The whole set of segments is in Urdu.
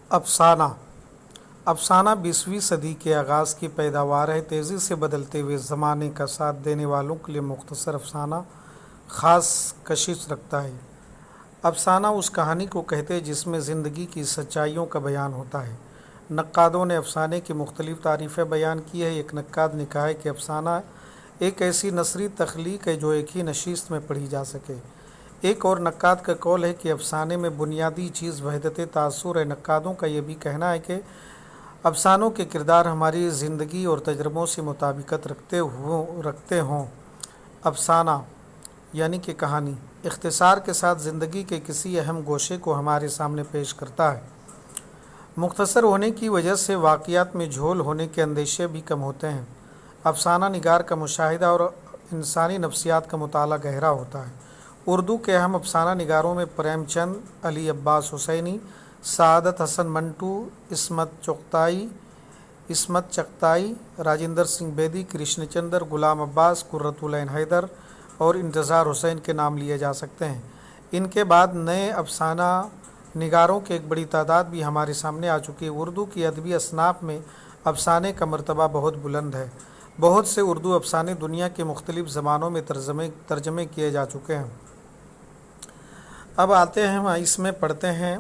افسانہ افسانہ 20ویں صدی کے آغاز کی پیداوار ہے۔ تیزی سے بدلتے ہوئے زمانے کا ساتھ دینے والوں کے لیے مختصر افسانہ خاص کشش رکھتا ہے۔ افسانہ اس کہانی کو کہتے ہیں جس میں زندگی کی سچائیوں کا بیان ہوتا ہے۔ نقادوں نے افسانے کی مختلف تعریفیں بیان کی ہیں۔ ایک نقاد نے کہا ہے کہ افسانہ ایک ایسی نثری تخلیق ہے جو ایک ہی نشست میں پڑھی جا سکے۔ ایک اور نقاد کا قول ہے کہ افسانے میں بنیادی چیز وحدت تاثر ہے۔ نقادوں کا یہ بھی کہنا ہے کہ افسانوں کے کردار ہماری زندگی اور تجربوں سے مطابقت رکھتے ہوں۔ افسانہ یعنی کہ کہانی اختصار کے ساتھ زندگی کے کسی اہم گوشے کو ہمارے سامنے پیش کرتا ہے۔ مختصر ہونے کی وجہ سے واقعات میں جھول ہونے کے اندیشے بھی کم ہوتے ہیں۔ افسانہ نگار کا مشاہدہ اور انسانی نفسیات کا مطالعہ گہرا ہوتا ہے۔ اردو کے اہم افسانہ نگاروں میں پریم چند، علی عباس حسینی، سعادت حسن منٹو، عصمت چغتائی، راجندر سنگھ بیدی، کرشن چندر، غلام عباس، قرۃ العین حیدر اور انتظار حسین کے نام لیے جا سکتے ہیں۔ ان کے بعد نئے افسانہ نگاروں کی ایک بڑی تعداد بھی ہمارے سامنے آ چکی ہے۔ اردو کی ادبی اصناف میں افسانے کا مرتبہ بہت بلند ہے۔ بہت سے اردو افسانے دنیا کے مختلف زبانوں میں ترجمے کیے جا چکے ہیں۔ اب آتے ہیں اس میں پڑھتے ہیں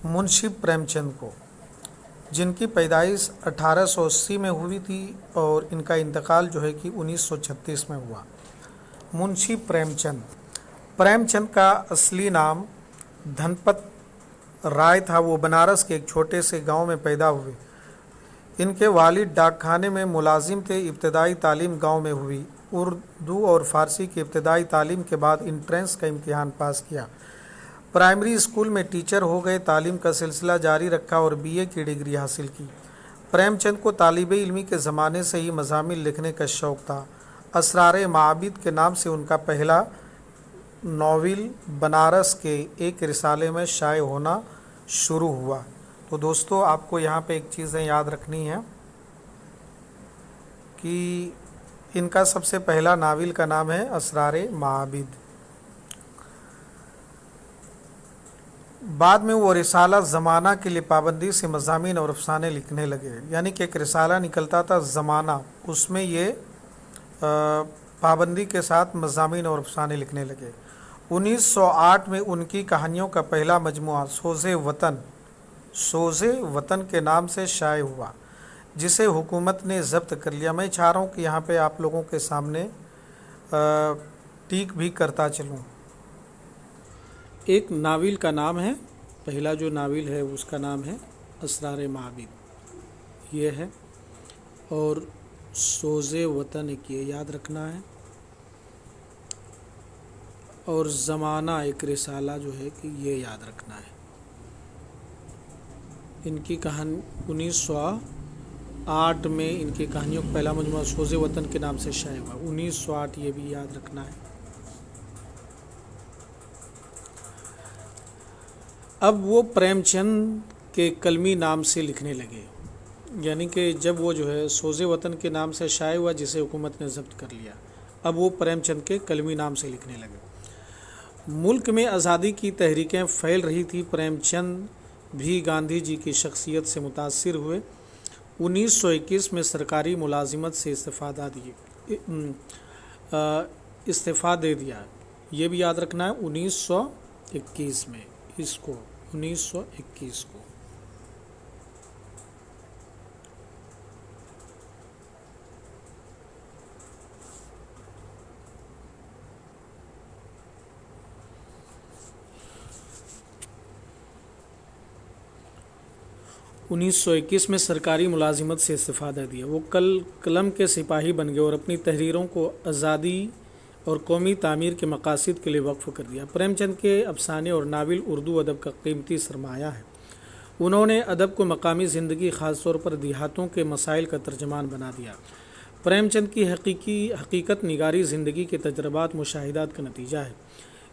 منشی پریم چند کو، جن کی پیدائش 1880 میں ہوئی تھی اور ان کا انتقال جو ہے کہ 1936 میں ہوا۔ منشی پریم چند کا اصلی نام دھنپت رائے تھا۔ وہ بنارس کے ایک چھوٹے سے گاؤں میں پیدا ہوئے۔ ان کے والد ڈاک خانے میں ملازم تھے۔ ابتدائی تعلیم گاؤں میں ہوئی۔ اردو اور فارسی کی ابتدائی تعلیم کے بعد انٹرنس کا امتحان پاس کیا۔ پرائمری اسکول میں ٹیچر ہو گئے۔ تعلیم کا سلسلہ جاری رکھا اور BA کی ڈگری حاصل کی۔ پریم چند کو طالب علمی کے زمانے سے ہی مضامین لکھنے کا شوق تھا۔ اسرار معابد کے نام سے ان کا پہلا ناول بنارس کے ایک رسالے میں شائع ہونا شروع ہوا۔ تو دوستو آپ کو یہاں پہ ایک چیزیں یاد رکھنی ہے کہ ان کا سب سے پہلا ناول کا نام ہے اسرار معابد۔ بعد میں وہ رسالہ زمانہ کے لیے پابندی سے مضامین اور افسانے لکھنے لگے۔ یعنی کہ ایک رسالہ نکلتا تھا زمانہ، اس میں یہ پابندی کے ساتھ مضامین اور افسانے لکھنے لگے۔ 1908 میں ان کی کہانیوں کا پہلا مجموعہ سوز وطن کے نام سے شائع ہوا، جسے حکومت نے ضبط کر لیا۔ میں چاہ رہا ہوں کہ یہاں پہ آپ لوگوں کے سامنے ٹیک بھی کرتا چلوں۔ ایک ناول کا نام ہے، پہلا جو ناول ہے اس کا نام ہے اسرار معابد، یہ ہے، اور سوز وطن ایک یہ یاد رکھنا ہے، اور زمانہ ایک رسالہ جو ہے کہ یہ یاد رکھنا ہے۔ ان کی کہانی 1908 میں ان کی کہانیوں کا پہلا مجموعہ سوز وطن کے نام سے شائع ہوا۔ 1908 یہ بھی یاد رکھنا ہے۔ اب وہ پریم چند کے قلمی نام سے لکھنے لگے، یعنی کہ جب وہ جو ہے سوز وطن کے نام سے شائع ہوا جسے حکومت نے ضبط کر لیا، اب وہ پریم چند کے قلمی نام سے لکھنے لگے۔ ملک میں آزادی کی تحریکیں پھیل رہی تھی۔ پریم چند بھی گاندھی جی کی شخصیت سے متاثر ہوئے۔ 1921 میں سرکاری ملازمت سے استعفیٰ دے دیا، یہ بھی یاد رکھنا ہے۔ 1921 میں اس کو 1921 کو 1921 میں سرکاری ملازمت سے استعفیٰ دے دیا۔ وہ قلم کے سپاہی بن گئے اور اپنی تحریروں کو آزادی اور قومی تعمیر کے مقاصد کے لیے وقف کر دیا۔ پریم چند کے افسانے اور ناول اردو ادب کا قیمتی سرمایہ ہے۔ انہوں نے ادب کو مقامی زندگی، خاص طور پر دیہاتوں کے مسائل کا ترجمان بنا دیا۔ پریم چند کی حقیقت نگاری زندگی کے تجربات، مشاہدات کا نتیجہ ہے۔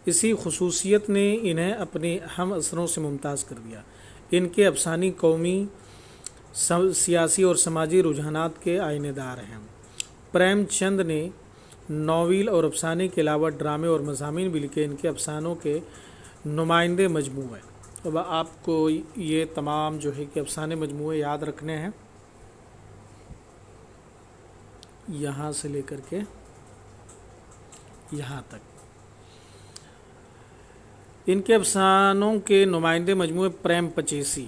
اسی خصوصیت نے انہیں اپنے ہم عصروں سے ممتاز کر دیا۔ ان کے افسانے قومی، سیاسی اور سماجی رجحانات کے آئینے دار ہیں۔ پریم چند نے ناول اور افسانے کے علاوہ ڈرامے اور مضامین بھی لکھے۔ ان کے افسانوں کے نمائندے مجموعے اب آپ کو یہ تمام جو ہے کہ افسانے مجموعے یاد رکھنے ہیں، یہاں سے لے کر کے یہاں تک۔ ان کے افسانوں کے نمائندے مجموعے پریم پچیسی،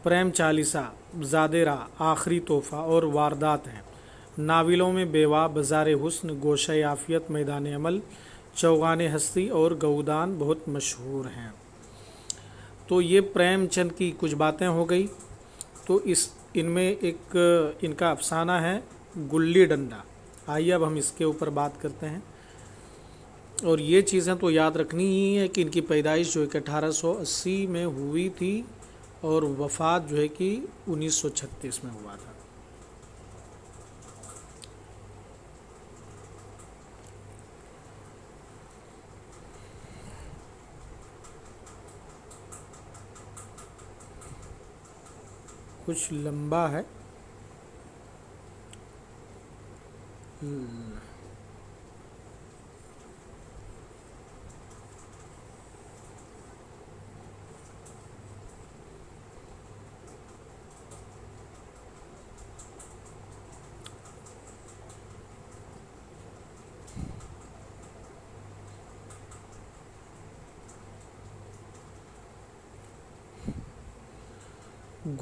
پریم چالیسا، زادیرا، آخری تحفہ اور واردات ہیں۔ ناولوں میں بیوہ، بازار حسن، گوشہ عافیت، میدان عمل، چوگان ہستی اور گودان بہت مشہور ہیں۔ تو یہ پریم چند کی کچھ باتیں ہو گئی۔ تو ان میں ایک ان کا افسانہ ہے گلی ڈنڈا۔ آئیے اب ہم اس کے اوپر بات کرتے ہیں، اور یہ چیزیں تو یاد رکھنی ہی ہے کہ ان کی پیدائش جو ہے کہ 1880 میں ہوئی تھی اور وفات جو ہے کہ 1936 میں ہوا تھا۔ کچھ لمبا ہے۔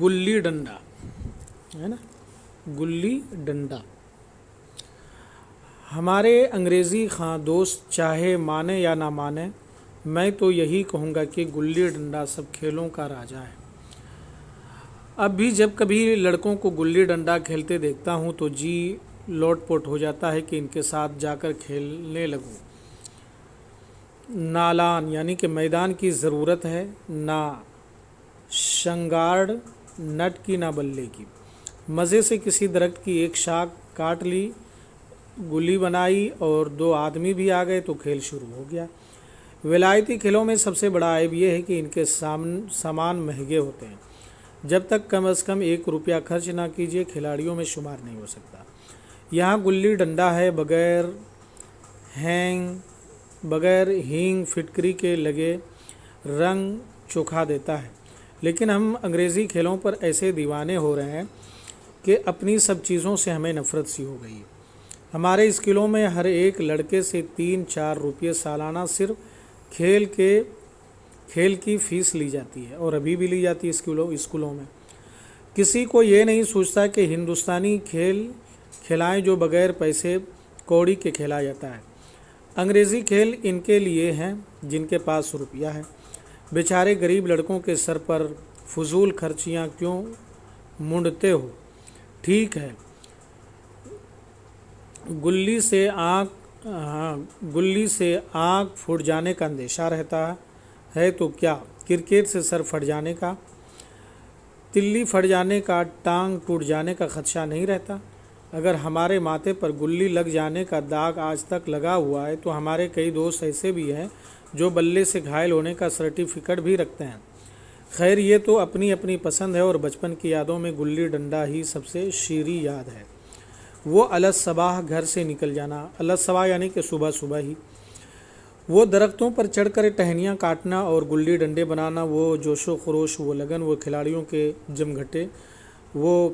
گلی ڈنڈا ہے نا، گلی ڈنڈا۔ ہمارے انگریزی خاں دوست چاہے مانے یا نہ مانے، میں تو یہی کہوں گا کہ گلی ڈنڈا سب کھیلوں کا راجا ہے۔ اب بھی جب کبھی لڑکوں کو گلی ڈنڈا کھیلتے دیکھتا ہوں تو جی لوٹ پوٹ ہو جاتا ہے کہ ان کے ساتھ جا کر کھیلنے لگوں۔ نالان یعنی کہ میدان کی ضرورت ہے، نہ شنگارڈ نٹ کی نہ بلے کی۔ مزے سے کسی درخت کی ایک شاخ کاٹ لی، گلی بنائی اور 2 آدمی بھی آ گئے تو کھیل شروع ہو گیا۔ ولایتی کھیلوں میں سب سے بڑا عیب یہ ہے کہ ان کے سامان مہنگے ہوتے ہیں۔ جب تک کم از کم 1 روپیہ خرچ نہ کیجیے کھلاڑیوں میں شمار نہیں ہو سکتا۔ یہاں گلی ڈنڈا ہے بغیر ہینگ فٹکری کے لگے رنگ چکھا دیتا ہے، لیکن ہم انگریزی کھیلوں پر ایسے دیوانے ہو رہے ہیں کہ اپنی سب چیزوں سے ہمیں نفرت سی ہو گئی ہے۔ ہمارے اسکولوں میں ہر ایک لڑکے سے 3-4 روپے سالانہ صرف کھیل کی فیس لی جاتی ہے، اور ابھی بھی لی جاتی ہے اسکولوں میں۔ کسی کو یہ نہیں سوچتا کہ ہندوستانی کھیل کھلائیں جو بغیر پیسے کوڑی کے کھیلا جاتا ہے۔ انگریزی کھیل ان کے لیے ہیں جن کے پاس روپیہ ہے۔ بیچارے غریب لڑکوں کے سر پر فضول خرچیاں کیوں مونڈتے ہو؟ ٹھیک ہے، گلی سے آنکھ پھوٹ جانے کا اندیشہ رہتا ہے تو کیا کرکٹ سے سر پھٹ جانے کا، تلی پھٹ جانے کا، ٹانگ ٹوٹ جانے کا خدشہ نہیں رہتا؟ اگر ہمارے ماتھے پر گلی لگ جانے کا داغ آج تک لگا ہوا ہے تو ہمارے کئی دوست ایسے بھی ہیں جو بلے سے گھائل ہونے کا سرٹیفکیٹ بھی رکھتے ہیں۔ خیر یہ تو اپنی اپنی پسند ہے، اور بچپن کی یادوں میں گلی ڈنڈا ہی سب سے شیریں یاد ہے۔ وہ الصبح گھر سے نکل جانا، الصبح یعنی کہ صبح صبح ہی، وہ درختوں پر چڑھ کر ٹہنیاں کاٹنا اور گلی ڈنڈے بنانا، وہ جوش و خروش، وہ لگن، وہ کھلاڑیوں کے جمگھٹے، وہ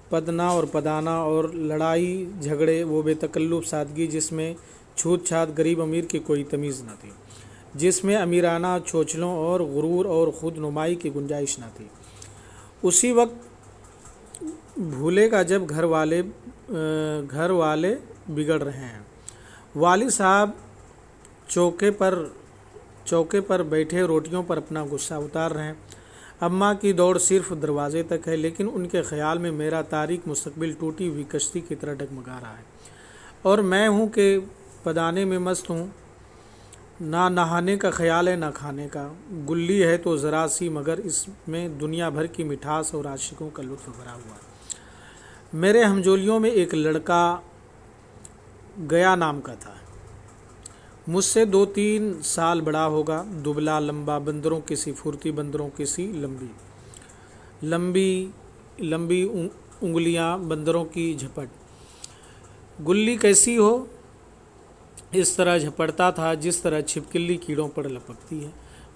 پدنا اور پدانا اور لڑائی جھگڑے، وہ بے تکلف سادگی جس میں چھوت چھات غریب امیر کی کوئی تمیز نہ تھی، جس میں امیرانہ چوچلوں اور غرور اور خود نمائی کی گنجائش نہ تھی۔ اسی وقت بھولے گا جب گھر والے بگڑ رہے ہیں، والد صاحب چوکے پر بیٹھے روٹیوں پر اپنا غصہ اتار رہے ہیں، اماں کی دوڑ صرف دروازے تک ہے، لیکن ان کے خیال میں میرا تاریک مستقبل ٹوٹی ہوئی کشتی کی طرح ڈگمگا رہا ہے، اور میں ہوں کہ پدانے میں مست ہوں، نہ نہانے کا خیال ہے نہ کھانے کا۔ گلی ہے تو ذرا سی، مگر اس میں دنیا بھر کی مٹھاس اور عاشقوں کا لطف بھرا ہوا ہے۔ میرے ہمجولیوں میں ایک لڑکا گیا نام کا تھا، مجھ سے 2-3 سال بڑا ہوگا، دبلا لمبا، بندروں کی سی پھرتی، بندروں کی سی لمبی انگلیاں، بندروں کی جھپٹ۔ گلی کیسی ہو اس طرح جھپٹتا تھا جس طرح چھپکلی کیڑوں پر لپکتی ہے۔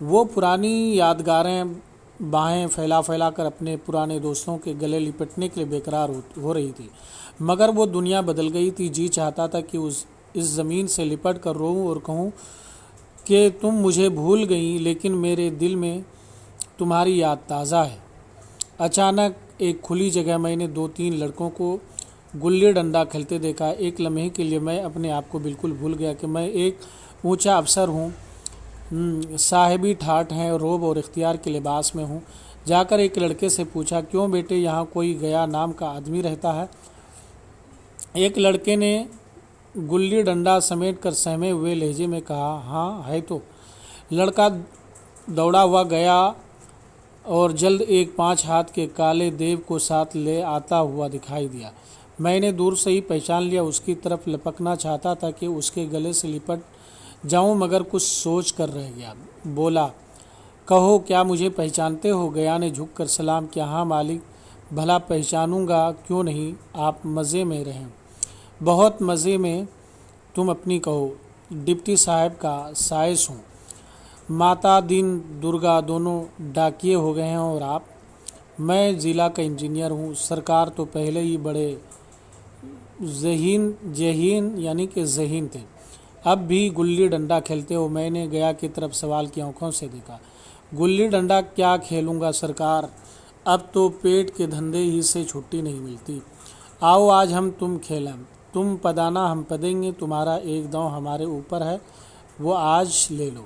وہ پرانی یادگاریں باہیں پھیلا پھیلا کر اپنے پرانے دوستوں کے گلے لپٹنے کے لیے بےقرار ہو رہی تھی، مگر وہ دنیا بدل گئی تھی۔ جی چاہتا تھا کہ اس زمین سے لپٹ کر روؤں اور کہوں کہ تم مجھے بھول گئیں، لیکن میرے دل میں تمہاری یاد تازہ ہے۔ اچانک ایک کھلی جگہ میں نے 2-3 لڑکوں کو گلی ڈنڈا کھیلتے دیکھا۔ ایک لمحے کے لیے میں اپنے آپ کو بالکل بھول گیا کہ میں ایک اونچا افسر ہوں، صاحبی ٹھاٹھ ہیں، روب اور اختیار کے لباس میں ہوں۔ جا کر ایک لڑکے سے پوچھا، کیوں بیٹے یہاں کوئی گیا نام کا آدمی رہتا ہے؟ ایک لڑکے نے گلی ڈنڈا سمیٹ کر سہمے ہوئے لہجے میں کہا، ہاں ہے تو۔ لڑکا دوڑا ہوا گیا اور جلد ایک 5 ہاتھ کے کالے دیو کو ساتھ لے آتا ہوا دکھائی دیا۔ میں نے دور سے ہی پہچان لیا، اس کی طرف لپکنا چاہتا تھا کہ اس کے گلے سے لپٹ جاؤں، مگر کچھ سوچ کر رہ گیا۔ بولا، کہو کیا مجھے پہچانتے ہو؟ گیا نے جھک کر سلام کیا، ہاں مالک، بھلا پہچانوں گا کیوں نہیں، آپ مزے میں رہیں۔ بہت مزے میں، تم اپنی کہو۔ ڈپٹی صاحب کا سائس ہوں، ماتا دین درگا دونوں ڈاکیے ہو گئے ہیں، اور آپ؟ میں ضلع کا انجینئر ہوں۔ سرکار تو پہلے ہی بڑے ذہین تھے، اب بھی گلی ڈنڈا کھیلتے ہو؟ میں نے گیا کی طرف سوال کی آنکھوں سے دیکھا۔ گلی ڈنڈا کیا کھیلوں گا سرکار، اب تو پیٹ کے دھندے ہی سے چھٹی نہیں ملتی۔ آؤ آج ہم تم کھیلیں، تم پدانا ہم پدیں گے، تمہارا ایک داؤں ہمارے اوپر ہے، وہ آج لے لو۔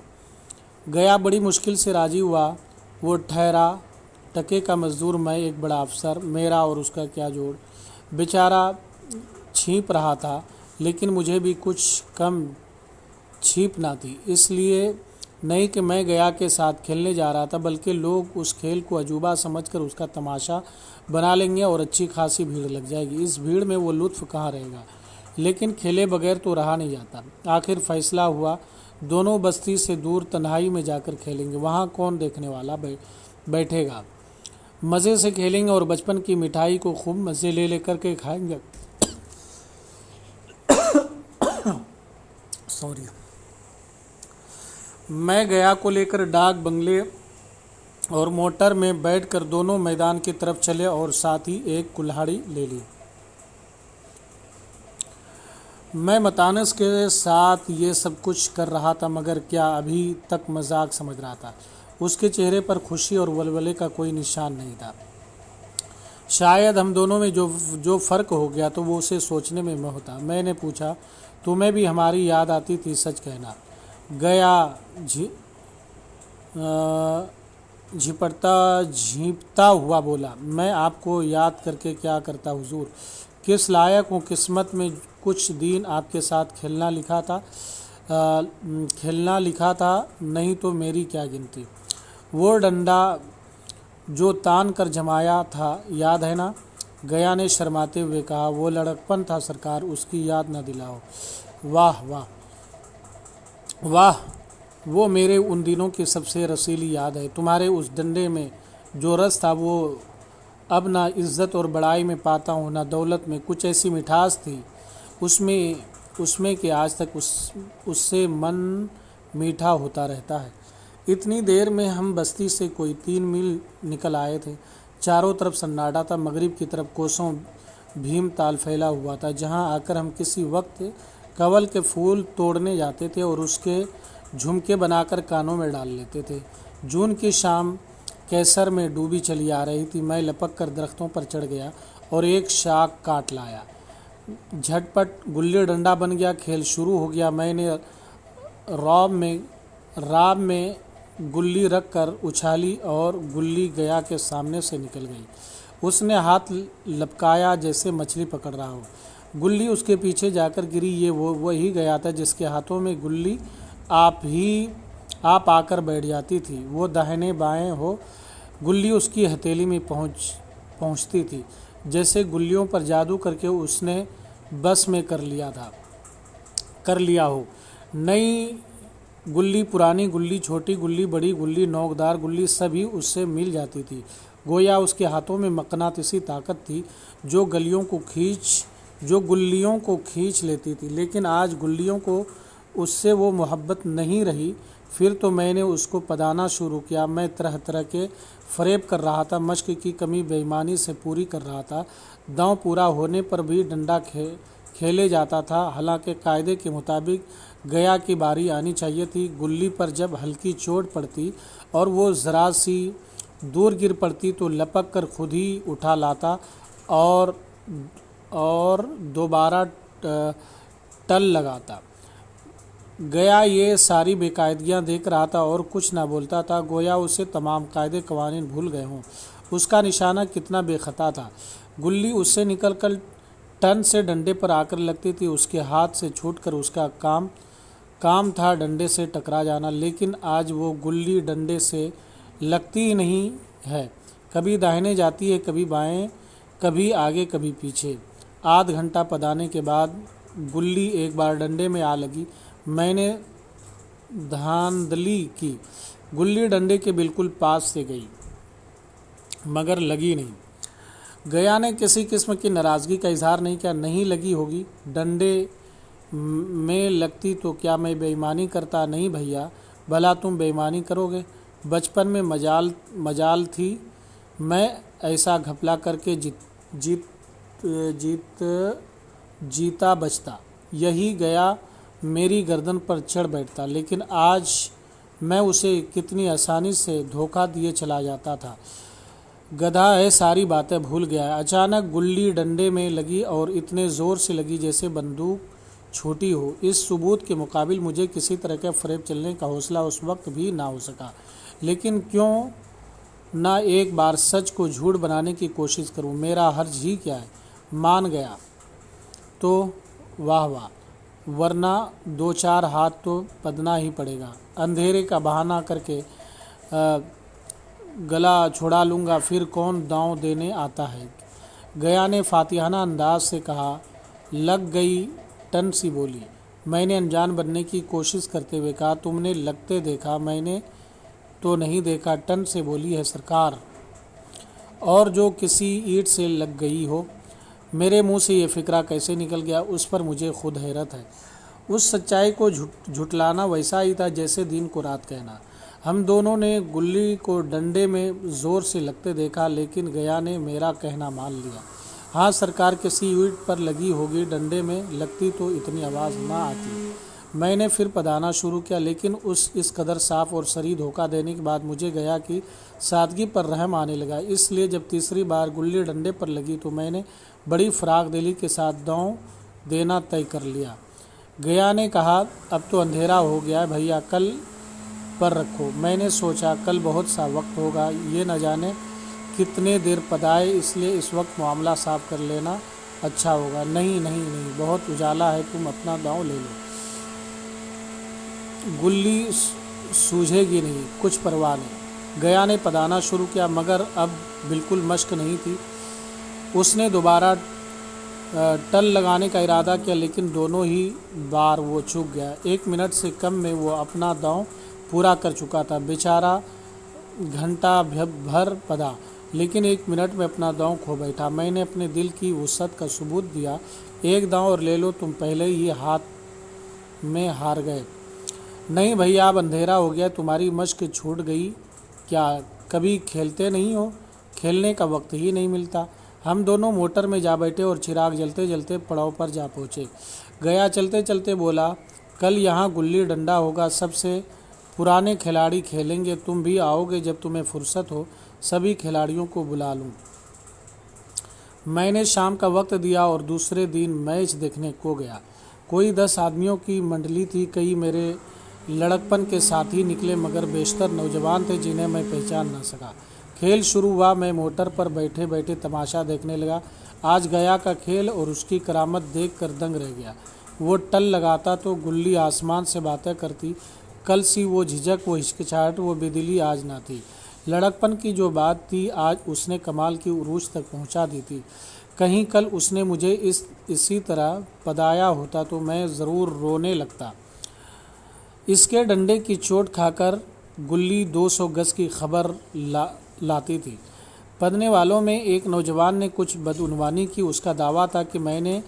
گیا بڑی مشکل سے راضی ہوا۔ وہ ٹھہرا ٹکے کا مزدور، میں ایک بڑا افسر، میرا اور اس کا کیا جوڑ؟ بیچارہ چھینپ رہا تھا، لیکن مجھے بھی کچھ کم چھینپ نہ تھی، اس لیے نہیں کہ میں گیا کے ساتھ کھیلنے جا رہا تھا، بلکہ لوگ اس کھیل کو عجوبہ سمجھ کر اس کا تماشا بنا لیں گے اور اچھی خاصی بھیڑ لگ جائے گی۔ اس بھیڑ میں وہ لطف کہاں رہے گا؟ لیکن کھیلے بغیر تو رہا نہیں جاتا۔ آخر فیصلہ ہوا، دونوں بستی سے دور تنہائی میں جا کر کھیلیں گے، وہاں کون دیکھنے والا بیٹھے گا، مزے سے کھیلیں گے اور بچپن کی مٹھائی کو خوب مزے لے کر کے کھائیں گے۔ میں گیا کو لے کر ڈاک بنگلے اور موٹر میں بیٹھ کر دونوں میدان کی طرف چلے اور ساتھ ہی ایک کلہاڑی لے لی۔ میں متانس کے ساتھ یہ سب کچھ کر رہا تھا، مگر کیا ابھی تک مذاق سمجھ رہا تھا۔ اس کے چہرے پر خوشی اور ولولے کا کوئی نشان نہیں تھا۔ شاید ہم دونوں میں جو فرق ہو گیا تو وہ اسے سوچنے میں ہوتا۔ میں نے پوچھا، تمہیں بھی ہماری یاد آتی تھی؟ سچ کہنا۔ گیا جھیپتا ہوا بولا، میں آپ کو یاد کر کے کیا کرتا حضور، کس لائق ہوں، قسمت میں کچھ دن آپ کے ساتھ کھیلنا لکھا تھا، نہیں تو میری کیا گنتی۔ وہ ڈنڈا جو تان کر جمایا تھا یاد ہے نا؟ گیا نے شرماتے ہوئے کہا، وہ لڑکپن تھا سرکار، اس کی یاد نہ دلاؤ۔ واہ واہ واہ، وہ میرے ان دنوں کی سب سے رسیلی یاد ہے۔ تمہارے اس ڈنڈے میں جو رس تھا وہ اب نہ عزت اور بڑائی میں پاتا ہوں، نہ دولت میں۔ کچھ ایسی مٹھاس تھی اس میں کہ آج تک اس سے من میٹھا ہوتا رہتا ہے۔ اتنی دیر میں ہم بستی سے کوئی 3 میل نکل آئے تھے۔ چاروں طرف سناٹا تھا، مغرب کی طرف کوسوں بھیم تال پھیلا ہوا تھا، جہاں آ کر ہم کسی وقت کنول کے پھول توڑنے جاتے تھے اور اس کے جھمکے بنا کر کانوں میں ڈال لیتے تھے۔ جون کی شام کیسر میں ڈوبی چلی آ رہی تھی۔ میں لپک کر درختوں پر چڑھ گیا اور ایک شاخ کاٹ لایا۔ جھٹ پٹ گلی ڈنڈا بن گیا، کھیل شروع ہو گیا۔ میں نے راب میں گلی رکھ کر اچھالی اور گلی گیا کے سامنے سے نکل گئی۔ اس نے ہاتھ لپکایا جیسے مچھلی پکڑ رہا ہو۔ گلی اس کے پیچھے جا کر گری۔ یہ وہی گیا تھا جس کے ہاتھوں میں گلی آپ آ کر بیٹھ جاتی تھی۔ وہ داہنے بائیں ہو، گلی اس کی ہتھیلی میں پہنچتی تھی، جیسے گلیوں پر جادو کر کے اس نے بس میں کر لیا ہو۔ نئی گلی، پرانی گلی، چھوٹی گلی، بڑی گلی، نوکدار گلی، سبھی اس سے مل جاتی تھی۔ گویا اس کے ہاتھوں میں مقناطیسی طاقت تھی جو گلیوں کو کھینچ لیتی تھی۔ لیکن آج گلیوں کو اس سے وہ محبت نہیں رہی پھر تو میں نے اس کو پدانا شروع کیا۔ میں طرح طرح کے فریب کر رہا تھا، مشق کی کمی بے ایمانی سے پوری کر رہا تھا۔ داؤں پورا ہونے پر بھی ڈنڈا کھیلے جاتا تھا، حالانکہ قاعدے کے مطابق گیا کی باری آنی چاہیے تھی۔ گلی پر جب ہلکی چوٹ پڑتی اور وہ ذرا سی دور گر پڑتی تو لپک کر خود ہی اٹھا لاتا اور دوبارہ ٹل لگاتا۔ گیا یہ ساری بے قاعدگیاں دیکھ رہا تھا اور کچھ نہ بولتا تھا، گویا اسے تمام قاعدے قوانین بھول گئے ہوں۔ اس کا نشانہ کتنا بے خطا تھا۔ گلی اس سے نکل کر ٹن سے ڈنڈے پر آ کر لگتی تھی، اس کے ہاتھ سے چھوٹ کر اس کا کام تھا ڈنڈے سے ٹکرا جانا، لیکن آج وہ گلی ڈنڈے سے لگتی ہی نہیں ہے۔ کبھی داہنے جاتی ہے، کبھی بائیں، کبھی آگے کبھی پیچھے۔ آدھ گھنٹہ پدانے کے بعد گلی ایک بار ڈنڈے میں آ لگی۔ میں نے دھاندلی کی، گلی ڈنڈے کے بالکل پاس سے گئی مگر لگی نہیں۔ گیا نے کسی قسم کی ناراضگی کا اظہار نہیں کیا۔ نہیں لگی ہوگی، ڈنڈے میں لگتی تو کیا میں بے ایمانی کرتا؟ نہیں بھیا، بھلا تم بے ایمانی کرو گے؟ بچپن میں مجال تھی، میں ایسا گھپلا کر کے جیتا بچتا، یہی گیا میری گردن پر چڑھ بیٹھتا، لیکن آج میں اسے کتنی آسانی سے دھوکہ دیے چلا جاتا تھا۔ گدھا ہے، ساری باتیں بھول گیا ہے۔ اچانک گلی ڈنڈے میں لگی اور اتنے زور سے لگی جیسے بندوق چھوٹی ہو۔ اس ثبوت کے مقابل مجھے کسی طرح کے فریب چلنے کا حوصلہ اس وقت بھی نہ ہو سکا، لیکن کیوں نہ ایک بار سچ کو جھوٹ بنانے کی کوشش کروں، میرا حرج ہی کیا ہے؟ مان گیا تو واہ واہ، ورنہ دو چار ہاتھ تو پدنا ہی پڑے گا۔ اندھیرے کا بہانہ کر کے گلا چھڑا لوں گا، پھر کون داؤں دینے آتا ہے؟ گیا نے فاتحانہ انداز سے کہا۔ لگ گئی، ٹن سی بولی۔ میں نے انجان بننے کی کوشش کرتے ہوئے کہا، تم نے لگتے دیکھا، میں نے تو نہیں دیکھا۔ ٹن سے بولی ہے سرکار، اور جو کسی اینٹ سے لگ گئی ہو۔ میرے منہ سے یہ فقرہ کیسے نکل گیا، اس پر مجھے خود حیرت ہے۔ اس سچائی کو جھٹلانا ویسا ہی تھا جیسے دن کو رات کہنا۔ ہم دونوں نے گلی کو ڈنڈے میں زور سے لگتے دیکھا، لیکن گیا نے میرا کہنا مان لیا۔ ہاں سرکار، کسی اینٹ پر لگی ہوگی، ڈنڈے میں لگتی تو اتنی آواز نہ آتی۔ میں نے پھر پدانا شروع کیا، لیکن اس قدر صاف اور صریح دھوکہ دینے کے بعد مجھے گیا کی سادگی پر رحم آنے لگا۔ اس لیے جب تیسری بار گلی ڈنڈے پر لگی تو میں نے بڑی فراخ دلی کے ساتھ داؤں دینا طے کر لیا۔ گیا نے کہا، اب تو اندھیرا ہو گیا ہے بھیا، کل پر رکھو۔ میں نے سوچا کل بہت سا وقت ہوگا، یہ نہ جانے کتنے دیر پدائے، اس لیے اس وقت معاملہ صاف کر لینا اچھا ہوگا۔ نہیں نہیں نہیں، بہت اجالا ہے، تم اپنا داؤں لے لو، گلی سوجھے گی نہیں، کچھ پرواہ نہیں۔ گیا نے پدانا شروع کیا، مگر اب بالکل مشق نہیں تھی۔ اس نے دوبارہ ٹل لگانے کا ارادہ کیا، لیکن دونوں ہی بار وہ چوک گیا۔ 1 منٹ سے کم میں وہ اپنا داؤں پورا کر چکا تھا۔ بیچارہ گھنٹہ بھر پدا، لیکن 1 منٹ میں اپنا داؤں کھو بیٹھا۔ میں نے اپنے دل کی وسعت کا ثبوت دیا۔ ایک داؤں اور لے لو، تم پہلے ہی ہاتھ میں ہار گئے۔ نہیں بھیا، اب اندھیرا ہو گیا، تمہاری مشق چھوٹ گئی کیا؟ کبھی کھیلتے نہیں ہو؟ کھیلنے کا وقت ہی نہیں ملتا۔ ہم دونوں موٹر میں جا بیٹھے اور چراغ جلتے جلتے پڑاؤ پر جا پہنچے۔ گیا چلتے چلتے بولا، کل یہاں گلی ڈنڈا ہوگا، سب سے پرانے کھلاڑی کھیلیں گے، تم بھی آؤ گے جب تمہیں فرصت ہو، سبھی کھلاڑیوں کو بلا لوں۔ میں نے شام کا وقت دیا اور دوسرے دن میچ دیکھنے کو گیا۔ کوئی 10 آدمیوں کی منڈلی تھی، کئی میرے لڑکپن کے ساتھی نکلے، مگر بیشتر نوجوان تھے جنہیں میں پہچان نہ سکا۔ کھیل شروع ہوا، میں موٹر پر بیٹھے بیٹھے تماشا دیکھنے لگا۔ آج گیا کا کھیل اور اس کی کرامت دیکھ کر دنگ رہ گیا۔ وہ ٹل لگاتا تو گلی آسمان سے باتیں کرتی، کل سی وہ جھجک، وہ ہچکچاہٹ، وہ بے دلی آج نہ تھی۔ لڑکپن کی جو بات تھی آج اس نے کمال کی عروج تک پہنچا دی تھی۔ کہیں کل اس نے مجھے اسی طرح پدایا ہوتا تو میں ضرور رونے لگتا۔ اس کے ڈنڈے کی چوٹ کھا کر گلی 200 گز کی خبر لاتی تھی۔ پدنے والوں میں ایک نوجوان نے کچھ بدعنوانی کی، اس کا دعویٰ تھا کہ میں نے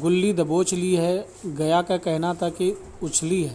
گلی دبوچ لی ہے، گیا کا کہنا تھا کہ اچھلی ہے۔